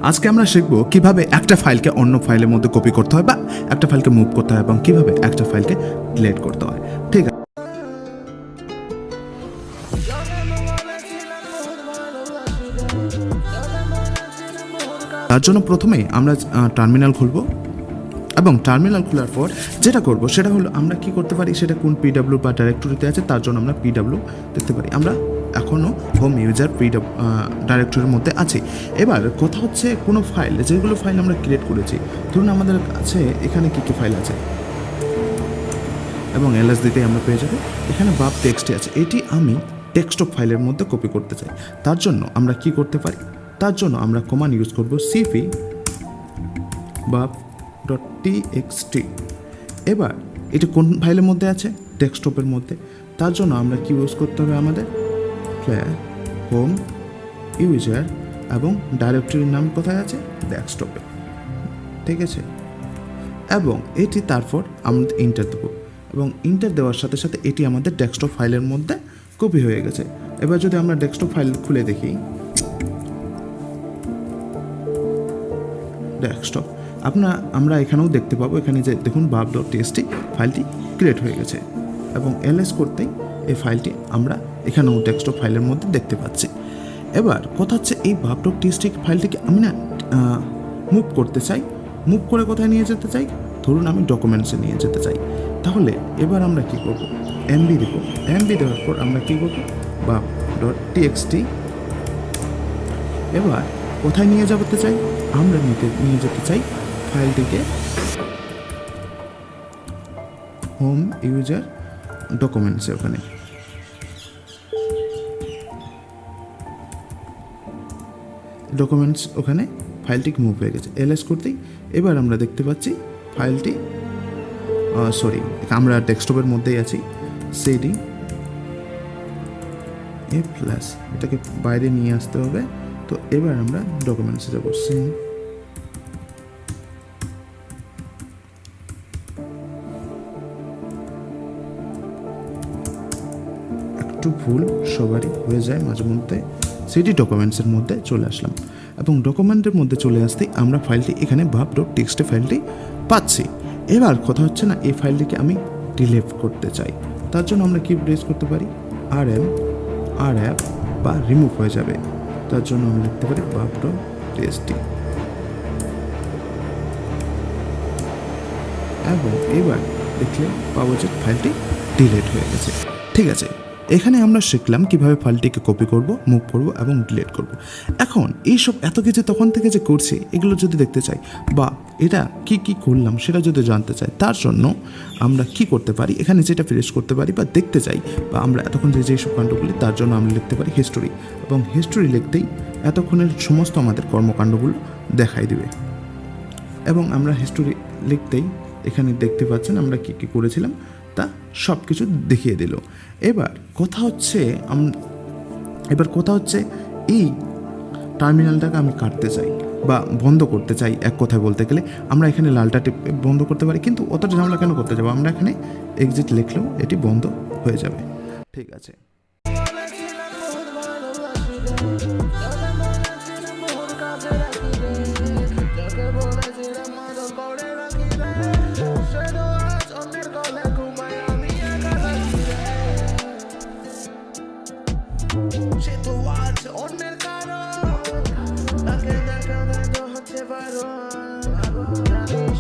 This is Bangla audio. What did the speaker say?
আজকে আমরা শিখব কিভাবে একটা ফাইলকে অন্য ফাইলের মধ্যে কপি করতে হয় বা একটা ফাইলকে মুভ করতে হয় এবং কিভাবে একটা ফাইলকে ডিলিট করতে হয়। ঠিক আছে, তার জন্য প্রথমেই আমরা টার্মিনাল খুলব এবং টার্মিনাল খোলার পর যেটা করব সেটা হলো আমরা কি করতে পারি, সেটা কোন পিডব্লিউ বা ডাইরেক্টরিতে আছে তার জন্য আমরা পিডব্লিউ দেখতে পারি। আমরা এখনও হোম ইউজার ডাইরেক্টরির মধ্যে আছি। এবার কথা হচ্ছে কোনো ফাইল, যেগুলো ফাইল আমরা ক্রিয়েট করেছি, ধরুন আমাদের কাছে এখানে কী কী ফাইল আছে এবং এলএস দিতেই আমরা পেয়ে যাবো এখানে বাব টেক্সটে আছে। এটি আমি ডেস্কটপ ফাইলের মধ্যে কপি করতে চাই। তার জন্য আমরা কি করতে পারি, তার জন্য আমরা কমান্ড ইউজ করব সিপি bab.txt। এবার এটি কোন ফাইলের মধ্যে আছে, ডেস্কটপের মধ্যে। তার জন্য আমরা কি ইউজ করতে হবে, আমাদের হোম ইউজার এবং ডাইরেক্টরির নাম কোথায় আছে, ডেস্কটপে। ঠিক আছে, এবং এটি তারপর আমরা ইন্টার দেবো এবং ইন্টার দেওয়ার সাথে সাথে এটি আমাদের ডেস্কটপ ফাইলের মধ্যে কপি হয়ে গেছে। এবার যদি আমরা ডেস্কটপ ফাইল খুলে দেখি, ডেস্কটপ আমরা এখানেও দেখতে পাবো, এখানে যে দেখুন bab.txt ফাইলটি ক্রিয়েট হয়ে গেছে এবং এলএস করতেই এই ফাইলটি আমরা এখানেও ডেস্কটপ ফাইলের মধ্যে দেখতে পাচ্ছি। এবার কথা হচ্ছে এই bab.txt ফাইলটিকে আমি না মুভ করতে চাই। মুভ করে কোথায় নিয়ে যেতে চাই, ধরুন আমি ডকুমেন্টসে নিয়ে যেতে চাই। তাহলে এবার আমরা কি করব, এমবি দেব। এমবি দেওয়ার পর আমরা কি করব, bab.txt। এবার কোথায় নিয়ে যেতে চাই, আমরা নিয়ে যেতে চাই ফাইলটিকে হোম ইউজার ডকুমেন্টসে। ওখানে ডকুমেন্টস, ওখানে ফাইলটি মুভ হয়ে গেছে এলএস করতেই। এবার আমরা দেখতে পাচ্ছি ফাইলটি আমরা ডেস্কটপের মধ্যেই আছি। সিডি এ প্লাস, এটাকে বাইরে নিয়ে আসতে হবে। তো এবার আমরা ডকুমেন্টসে যাবো। একটু ভুল সবারই হয়ে যায় মাঝে মধ্যে। সিডি ডকুমেন্টসের মধ্যে চলে আসলাম এবং ডকুমেন্টের মধ্যে চলে আসতেই আমরা ফাইলটি এখানে bab.txt ফাইলটি পাচ্ছি। এবার কথা হচ্ছে না, এই ফাইলটিকে আমি ডিলিট করতে চাই। তার জন্য আমরা কি প্রেস করতে পারি, rf বা রিমুভ হয়ে যাবে। তার জন্য আমরা লিখতে পারি bab.txt এবং এবার দেখলে পাবো যে ফাইলটি ডিলিট হয়ে গেছে। ঠিক আছে, এখানে আমরা শিখলাম কিভাবে ফাইলটিকে কপি করব, মুভ করব এবং ডিলিট করব। এখন এইসব এত কিছু তখন থেকে যে করছি, এগুলো যদি দেখতে চাই বা এটা কি কি করলাম সেটা যদি জানতে চাই, তার জন্য আমরা কি করতে পারি, এখানে যেটা প্রেস করতে পারি বা দেখতে চাই বা আমরা এতক্ষণ যেসব কাণ্ডগুলি, তার জন্য আমরা লিখতে পারি হিস্টোরি এবং হিস্টোরি লিখতেই এতক্ষণের সমস্ত আমাদের কর্মকাণ্ডগুলো দেখাই দেবে এবং আমরা হিস্টোরি লিখতেই এখানে দেখতে পাচ্ছেন আমরা কি কি করেছিলাম তা সব কিছু দেখিয়ে দিল। এবার কথা হচ্ছে এই টার্মিনালটাকে আমি কাটতে চাই বা বন্ধ করতে চাই। এক কথায় বলতে গেলে আমরা এখানে লালটা টিপে বন্ধ করতে পারি, কিন্তু অতটা ঝামেলা কেন করতে যাবো, আমরা এখানে এক্সিট লিখলেও এটি বন্ধ হয়ে যাবে। ঠিক আছে, সে তো আছে অন্যের কারণ, তাকে দেখা হচ্ছে বারণ।